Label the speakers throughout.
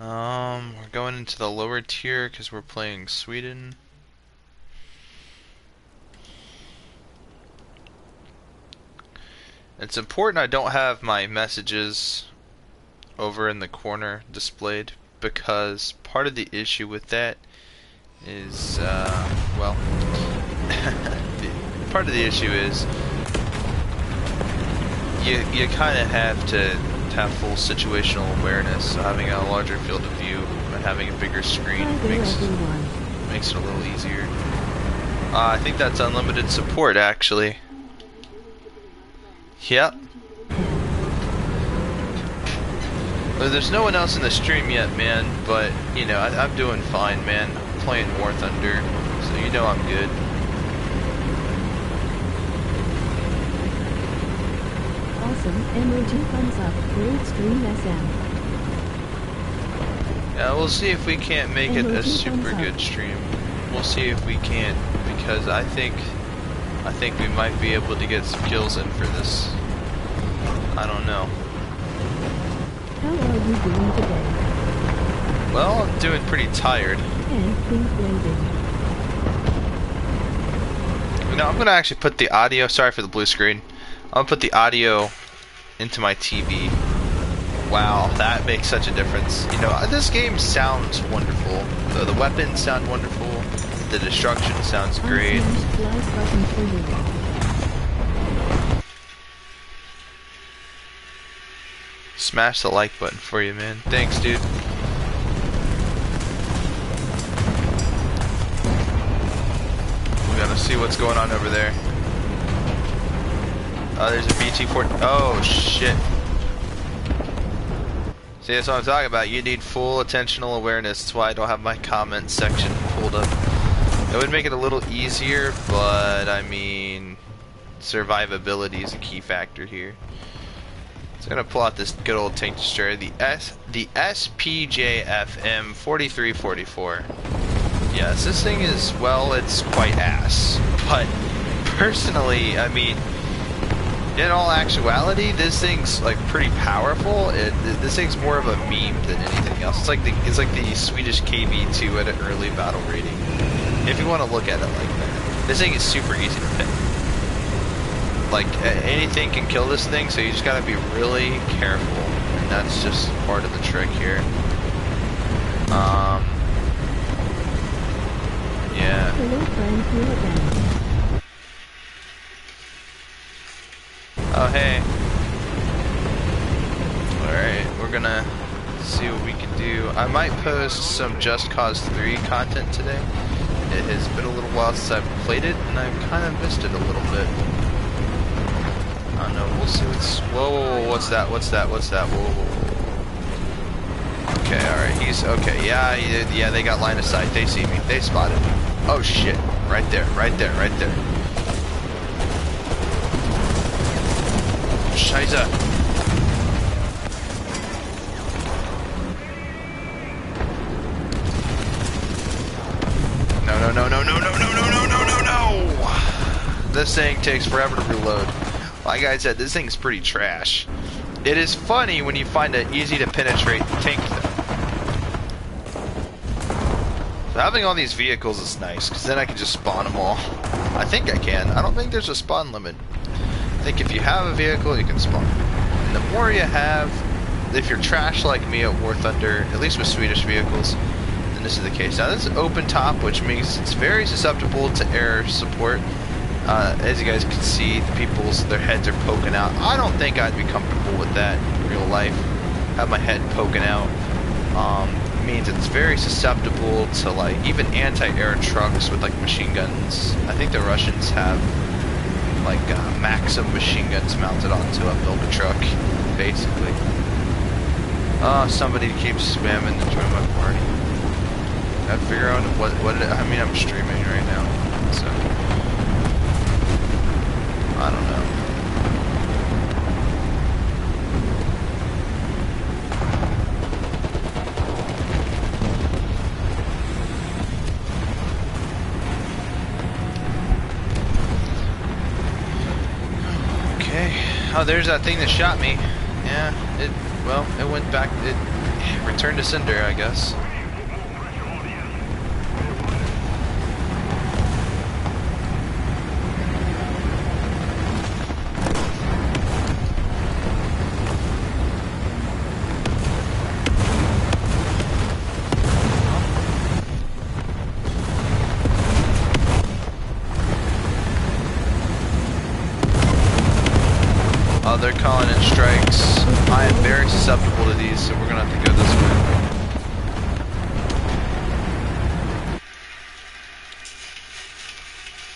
Speaker 1: We're going into the lower tier because we're playing Sweden. It's important I don't have my messages over in the corner displayed because part of the issue with that is, well, part of the issue is you kind of have to have full situational awareness, so having a larger field of view and having a bigger screen makes it a little easier. I think that's unlimited support, actually. Yep. Well, there's no one else in the stream yet, man, but, you know, I'm doing fine, man. I'm playing War Thunder, so you know I'm good.
Speaker 2: Awesome, emoji thumbs up, great stream SM.
Speaker 1: Yeah, we'll see if we can't make it a super good stream. We'll see if we can't, because I think we might be able to get some kills in for this. I don't know.
Speaker 2: How are you doing today?
Speaker 1: Well, I'm doing pretty tired.
Speaker 2: And pink blending.
Speaker 1: You know, I'm gonna actually put the audio. Sorry for the blue screen. I'm gonna put the audio into my TV. Wow, that makes such a difference. You know, this game sounds wonderful. The weapons sound wonderful. The destruction sounds great. Smash the like button for you, man. Thanks, dude. We gotta see what's going on over there. Oh, there's a BT-40. Oh, shit. See, that's what I'm talking about. You need full attentional awareness. That's why I don't have my comment section pulled up. It would make it a little easier, but I mean, survivability is a key factor here. So I'm gonna pull out this good old tank destroyer, the SPJFM 4344. Yes, this thing is, well, it's quite ass. But personally, I mean, in all actuality, this thing's like pretty powerful. This thing's more of a meme than anything else. It's like the Swedish KV2 at an early battle rating. If you want to look at it like that, this thing is super easy to pick. Like anything can kill this thing, so you just gotta be really careful, and that's just part of the trick here. Yeah.
Speaker 2: Hello, friend, here again.
Speaker 1: Oh, hey. Alright, we're gonna see what we can do. I might post some Just Cause 3 content today. It has been a little while since I've played it, and I've kind of missed it a little bit. I don't know, we'll see what's... Whoa, what's that? Whoa. Okay, alright, he's... Okay, yeah, they got line of sight. They see me. They spotted me. Oh, shit. Right there. Scheiße. No. This thing takes forever to reload. Like I said, this thing's pretty trash. It is funny when you find an easy to penetrate tank though. So having all these vehicles is nice, because then I can just spawn them all. I think I can. I don't think there's a spawn limit. I think if you have a vehicle, you can spawn. And the more you have, if you're trash like me at War Thunder, at least with Swedish vehicles, then this is the case. Now this is open top, which means it's very susceptible to air support. As you guys can see, their heads are poking out. I don't think I'd be comfortable with that in real life. Have my head poking out. It means it's very susceptible to like even anti-air trucks with like machine guns. I think the Russians have like Maxim machine guns mounted onto a builder truck, basically. Somebody keeps spamming to join my party. I figure out what I mean, I'm streaming right now, so I don't know. Okay. Oh, there's that thing that shot me. Yeah, it went back. return to Cinder, I guess. Oh, they're calling in strikes. I am very susceptible to these, so we're gonna have to go this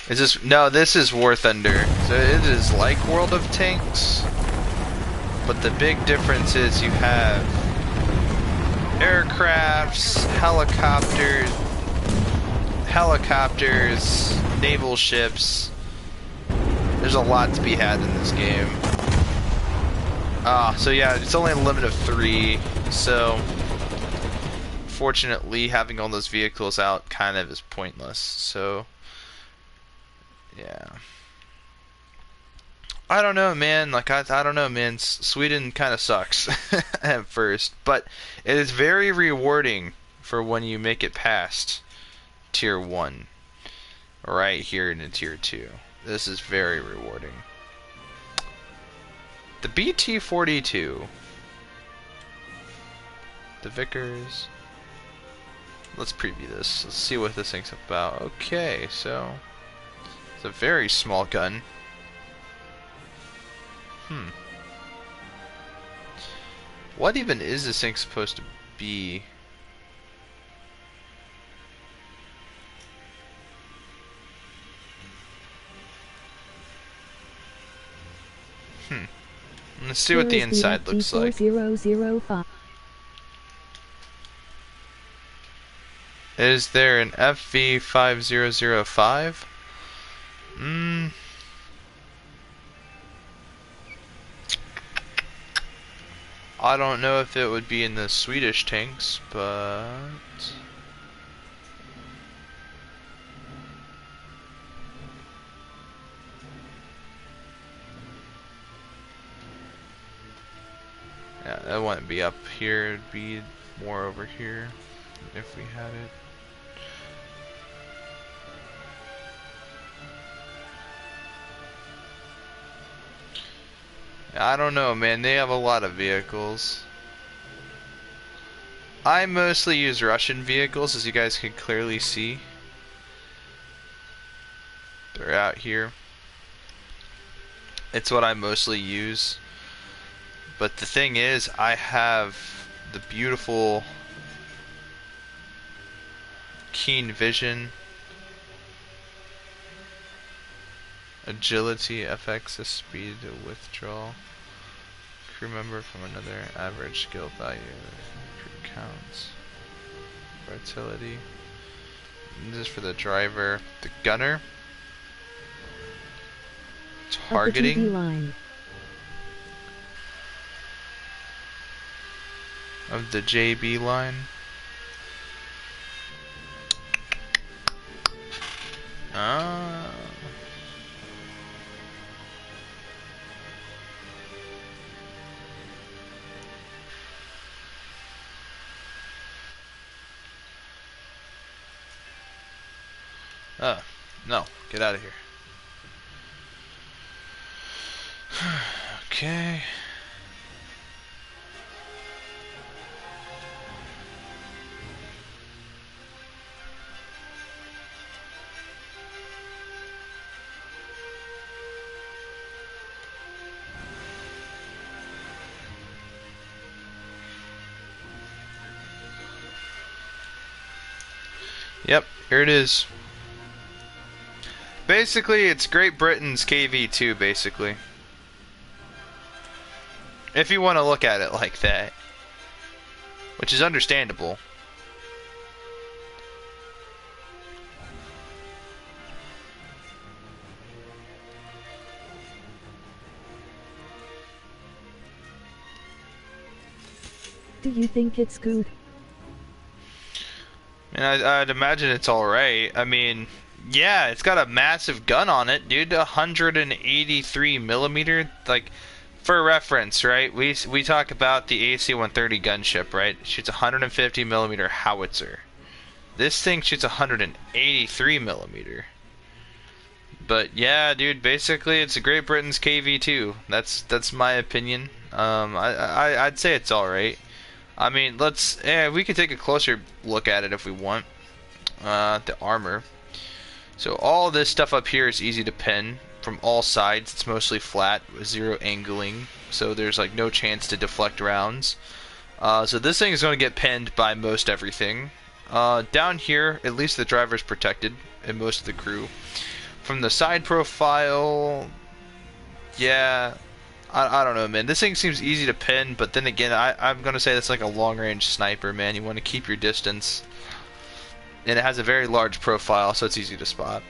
Speaker 1: way. Is this... No, this is War Thunder. So it is like World of Tanks. But the big difference is you have aircrafts, helicopters, naval ships. There's a lot to be had in this game. So yeah, it's only a limit of 3, so fortunately having all those vehicles out kind of is pointless, so yeah. I don't know, man, like I don't know, man, Sweden kind of sucks at first, but it is very rewarding for when you make it past tier 1, right here into tier 2. This is very rewarding. The BT-42. The Vickers. Let's preview this. Let's see what this thing's about. Okay, so it's a very small gun. What even is this thing supposed to be? Let's see what the inside looks like.
Speaker 2: 4005.
Speaker 1: Is there an FV5005? I don't know if it would be in the Swedish tanks, but yeah, that wouldn't be up here. It'd be more over here if we had it. I don't know, man. They have a lot of vehicles. I mostly use Russian vehicles, as you guys can clearly see. They're out here. It's what I mostly use. But the thing is, I have the beautiful keen vision, agility, FX, speed, withdrawal, crew member from another, average skill value, crew counts, versatility. This is for the driver, the gunner, targeting of the JB line. No, get out of here. Okay. Yep, here it is. Basically, it's Great Britain's KV-2, basically. If you want to look at it like that. Which is understandable.
Speaker 2: Do you think it's good?
Speaker 1: And I'd imagine it's alright. I mean, yeah, it's got a massive gun on it, dude. 183 millimeter, like For reference, right? We talk about the AC-130 gunship, right? It shoots 150 millimeter howitzer. This thing shoots 183 millimeter. But yeah, dude, basically it's a Great Britain's KV-2. That's my opinion. I'd say it's all right. I mean, we could take a closer look at it if we want. The armor. So all this stuff up here is easy to pin from all sides. It's mostly flat with zero angling, so there's like no chance to deflect rounds. So this thing is going to get pinned by most everything. Down here, at least the driver's protected, and most of the crew. From the side profile, yeah, I don't know, man. This thing seems easy to pin, but then again, I'm going to say that's like a long-range sniper, man. You want to keep your distance. And it has a very large profile, so it's easy to spot.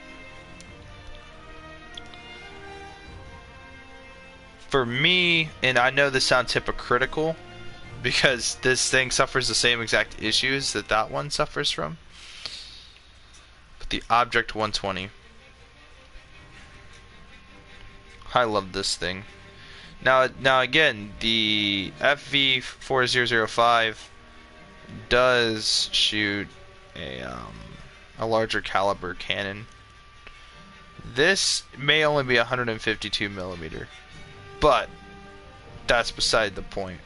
Speaker 1: For me, and I know this sounds hypocritical, because this thing suffers the same exact issues that one suffers from. But the Object 120. I love this thing. Now again, the FV4005 does shoot a larger caliber cannon. This may only be 152 millimeter, but that's beside the point.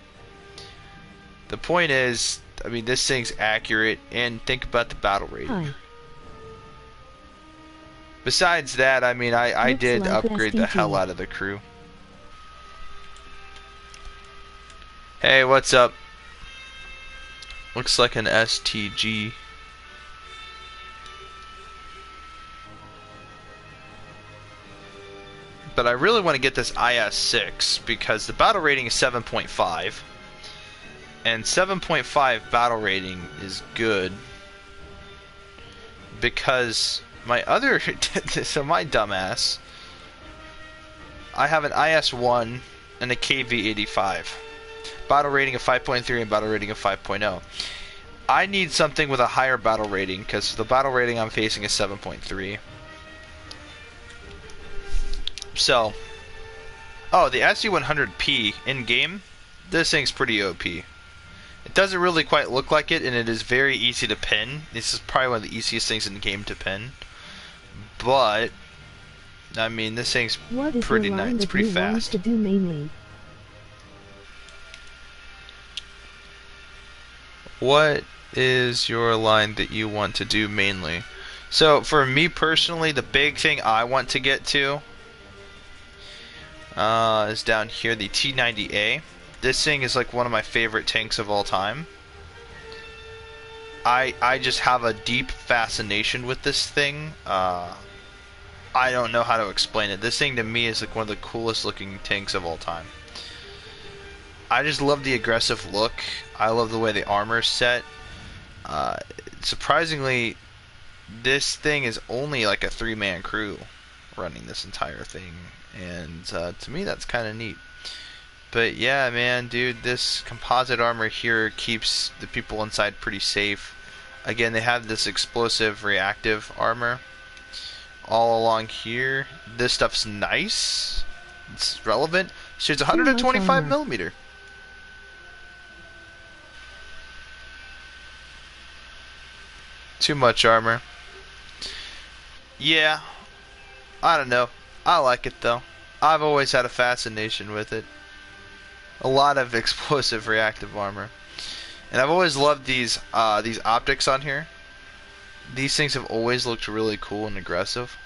Speaker 1: The point is, I mean, this thing's accurate, and think about the battle rating.
Speaker 2: Hi.
Speaker 1: Besides that, I mean, I
Speaker 2: Looks
Speaker 1: did
Speaker 2: like
Speaker 1: upgrade the
Speaker 2: STG.
Speaker 1: hell out of the crew. Hey, what's up? Looks like an STG. But I really want to get this IS-6 because the battle rating is 7.5. And 7.5 battle rating is good. Because my other... so my dumbass... I have an IS-1 and a KV-85. Battle rating of 5.3 and battle rating of 5.0. I need something with a higher battle rating because the battle rating I'm facing is 7.3. So, the SU-100P in-game, this thing's pretty OP. It doesn't really quite look like it, and it is very easy to pin. This is probably one of the easiest things in the game to pin. But, I mean, this thing's
Speaker 2: What is
Speaker 1: pretty
Speaker 2: your line
Speaker 1: nice. It's
Speaker 2: that
Speaker 1: pretty
Speaker 2: you want
Speaker 1: fast.
Speaker 2: to do mainly?
Speaker 1: What is your line that you want to do mainly? So, for me personally, the big thing I want to get to is down here, the T90A. This thing is like one of my favorite tanks of all time. I just have a deep fascination with this thing. I don't know how to explain it. This thing to me is like one of the coolest looking tanks of all time. I just love the aggressive look. I love the way the armor's set. Surprisingly, this thing is only like a 3-man crew running this entire thing. And to me, that's kind of neat. But yeah, man, dude, this composite armor here keeps the people inside pretty safe. Again, they have this explosive reactive armor all along here. This stuff's nice. It's relevant. Shoots 125 millimeter. Too much armor. Yeah. I don't know. I like it though. I've always had a fascination with it. A lot of explosive reactive armor. And I've always loved these optics on here. These things have always looked really cool and aggressive.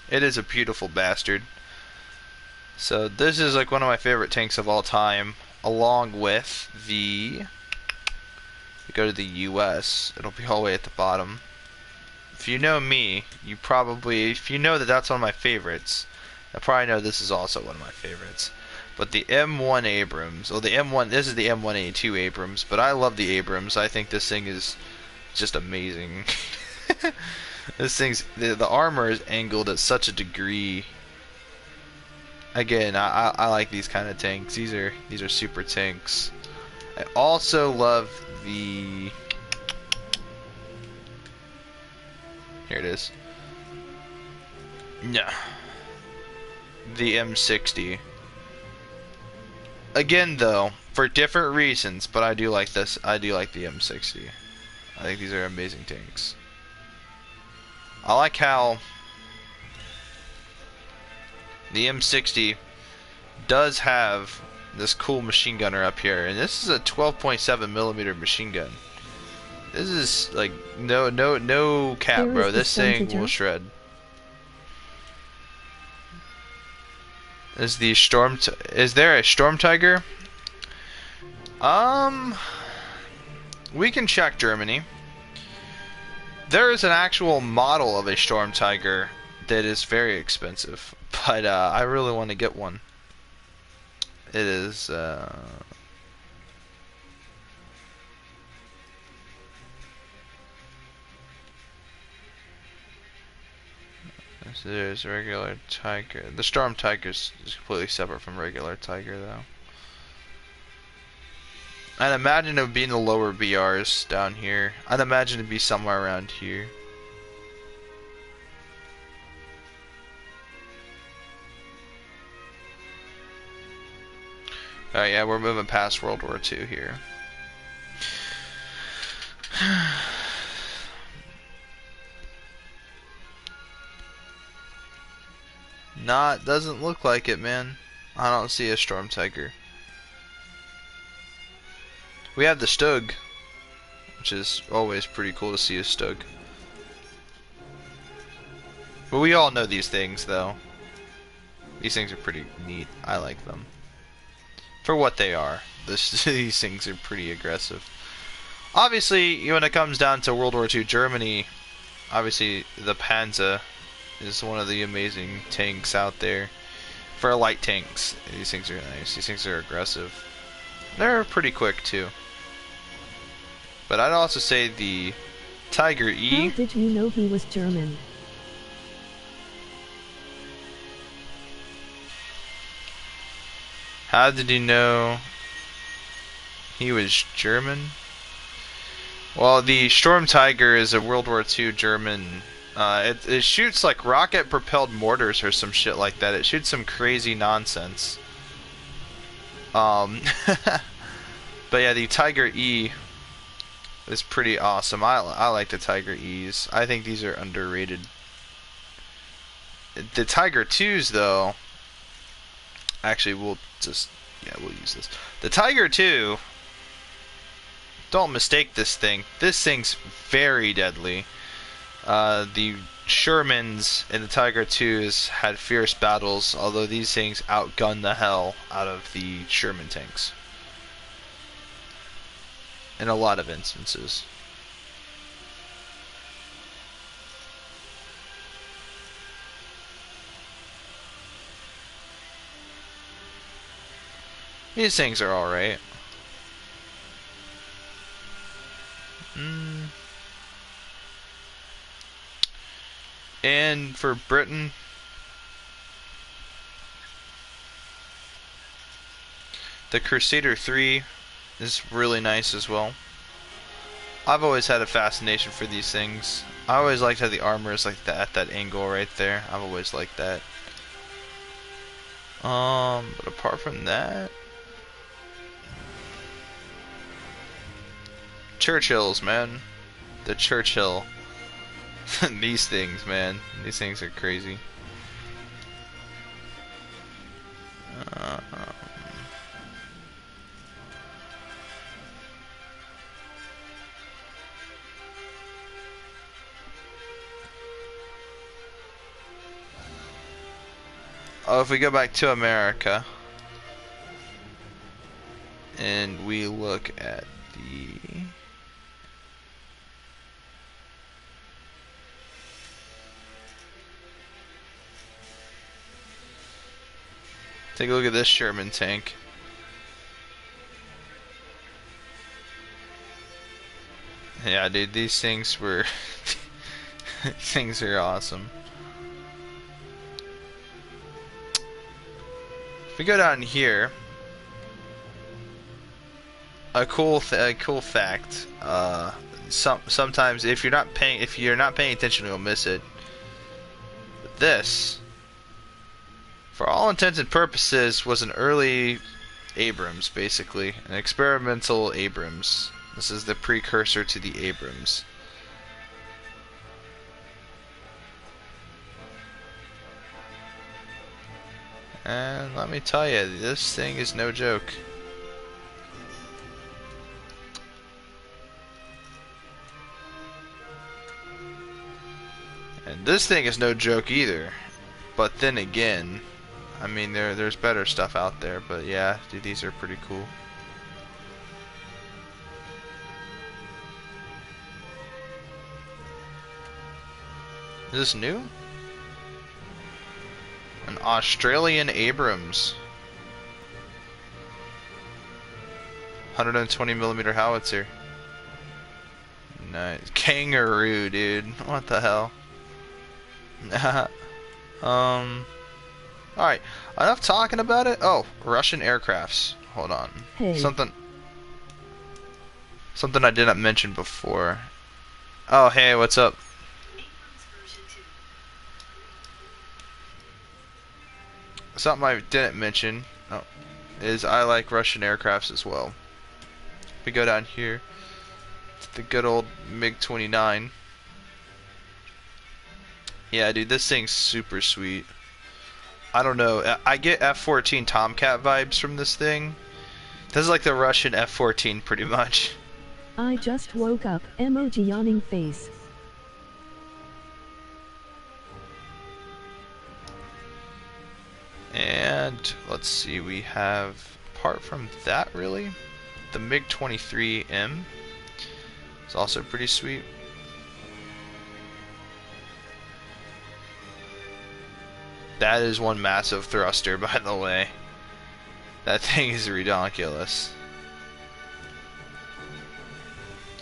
Speaker 1: It is a beautiful bastard. So this is like one of my favorite tanks of all time, along with the... If you go to the US, it'll be all the way at the bottom. If you know me, you probably, if you know that that's one of my favorites, I probably know this is also one of my favorites. But the M1 Abrams, well, the M1, this is the M1A2 Abrams, but I love the Abrams. I think this thing is just amazing. This thing's, the armor is angled at such a degree. Again, I like these kind of tanks. These are super tanks. I also love the... Here it is. Yeah. the M60. Again, though, for different reasons, but I do like this. I do like the M60. I think these are amazing tanks. I like how the M60 does have this cool machine gunner up here, and this is a 12.7 millimeter machine gun. This is like no cap, bro. This thing will shred. Is there a Storm Tiger? We can check Germany. There is an actual model of a Storm Tiger that is very expensive, but I really want to get one. It is so there's regular Tiger. The Storm Tiger is completely separate from regular Tiger, though. I'd imagine it would be in the lower BRs down here. I'd imagine it'd be somewhere around here. Alright, yeah, we're moving past World War II here. Doesn't look like it, man. I don't see a Storm Tiger. We have the Stug, which is always pretty cool to see a Stug. But we all know these things, though. These things are pretty neat. I like them. For what they are. These things are pretty aggressive. Obviously, when it comes down to World War II Germany, obviously the Panzer is one of the amazing tanks out there. For light tanks, these things are nice. These things are aggressive. They're pretty quick too. But I'd also say the Tiger E.
Speaker 2: How did you know he was German?
Speaker 1: How did you know he was German? Well, the Storm Tiger is a World War II German. It shoots like rocket-propelled mortars or some shit like that. It shoots some crazy nonsense. But yeah, the Tiger E is pretty awesome. I like the Tiger E's. I think these are underrated. The Tiger 2s, though, actually, we'll use this. The Tiger 2, don't mistake this thing. This thing's very deadly. The Shermans and the Tiger 2s had fierce battles, although these things outgunned the hell out of the Sherman tanks. In a lot of instances. These things are alright. And for Britain, the Crusader 3 is really nice as well. I've always had a fascination for these things. I always liked how the armor is like that at that angle right there. I've always liked that. But apart from that, Churchills, man. The Churchill. These things, man. These things are crazy. Oh, if we go back to America and we look at the take a look at this Sherman tank. Yeah, dude, these things were things are awesome. If we go down here, a cool fact. Sometimes if you're not paying attention, you'll miss it. This for all intents and purposes, was an early Abrams, basically. An experimental Abrams. This is the precursor to the Abrams. And let me tell you, this thing is no joke. And this thing is no joke either. But then again, I mean, there's better stuff out there. But yeah, dude, these are pretty cool. Is this new? An Australian Abrams. 120mm howitzer. Nice. Kangaroo, dude. What the hell? Alright. Enough talking about it. Oh, Russian aircrafts. Hold on.
Speaker 2: Hey.
Speaker 1: Something I didn't mention before. Oh, hey, what's up? Something I didn't mention is I like Russian aircrafts as well. We go down here to the good old MiG-29. Yeah, dude, this thing's super sweet. I don't know, I get F-14 Tomcat vibes from this thing. This is like the Russian F-14 pretty much.
Speaker 2: I just woke up. Emoji yawning face.
Speaker 1: And let's see, we have, apart from that really, the MiG-23M is also pretty sweet. That is one massive thruster, by the way. That thing is ridiculous.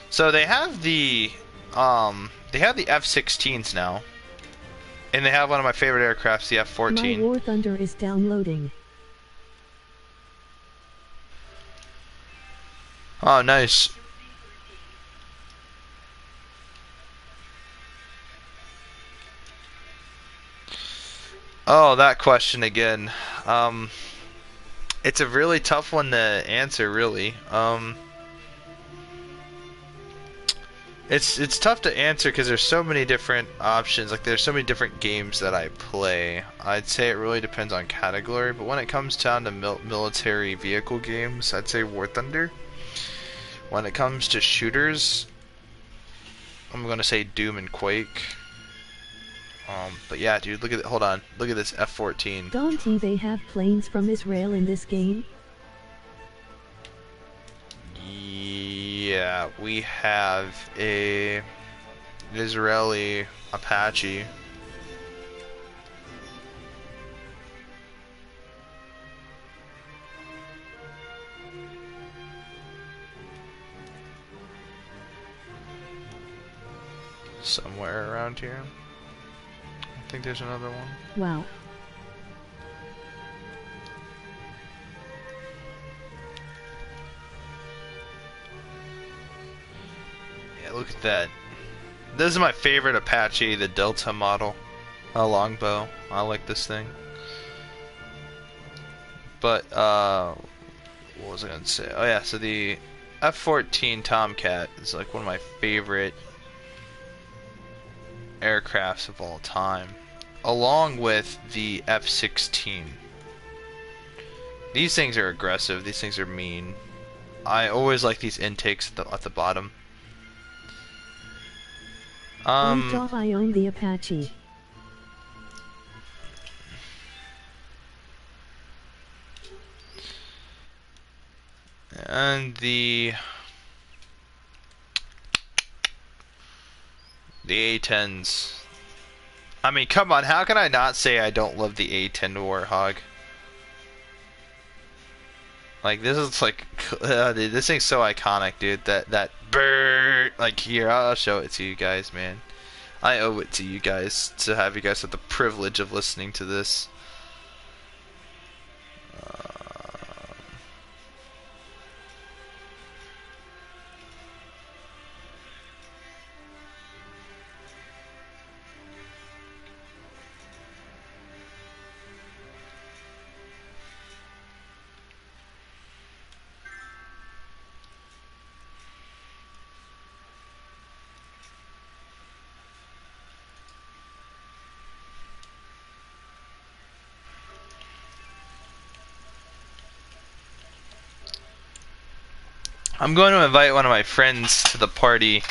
Speaker 1: So they have the F-16s now. And they have one of my favorite aircrafts, the F-14.
Speaker 2: My War Thunder is downloading.
Speaker 1: Oh, nice. Oh, that question again. It's a really tough one to answer, really. It's tough to answer because there's so many different options. Like there's so many different games that I play. I'd say it really depends on category, but when it comes down to military vehicle games, I'd say War Thunder. When it comes to shooters, I'm gonna say Doom and Quake. But yeah, dude, look at it. Hold on, look at this F-14.
Speaker 2: Don't they have planes from Israel in this game?
Speaker 1: Yeah, we have an Israeli Apache. Somewhere around here. I think there's another one.
Speaker 2: Wow.
Speaker 1: Yeah, look at that. This is my favorite Apache, the Delta model. A longbow. I like this thing. But, what was I gonna say? Oh yeah, so the F-14 Tomcat is like one of my favorite aircrafts of all time, along with the F-16. These things are aggressive. These things are mean. I always like these intakes at the bottom.
Speaker 2: I own the Apache.
Speaker 1: And the A-10s. I mean, come on, how can I not say I don't love the A-10 Warthog? Like, this is like, dude, this thing's so iconic, dude. That bird, like, here, I'll show it to you guys, man. I owe it to you guys to have you guys have the privilege of listening to this. I'm going to invite one of my friends to the party,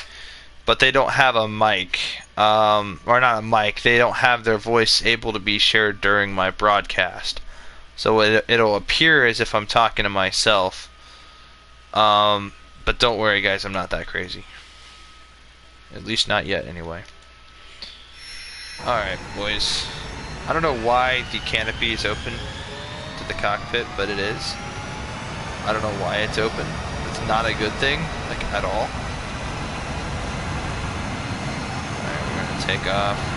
Speaker 1: but they don't have a mic. Or not a mic, they don't have their voice able to be shared during my broadcast. So it'll appear as if I'm talking to myself. But don't worry, guys, I'm not that crazy. At least not yet, anyway. Alright, boys. I don't know why the canopy is open to the cockpit, but it is. I don't know why it's open. It's not a good thing, like, at all. Alright, we're gonna take off.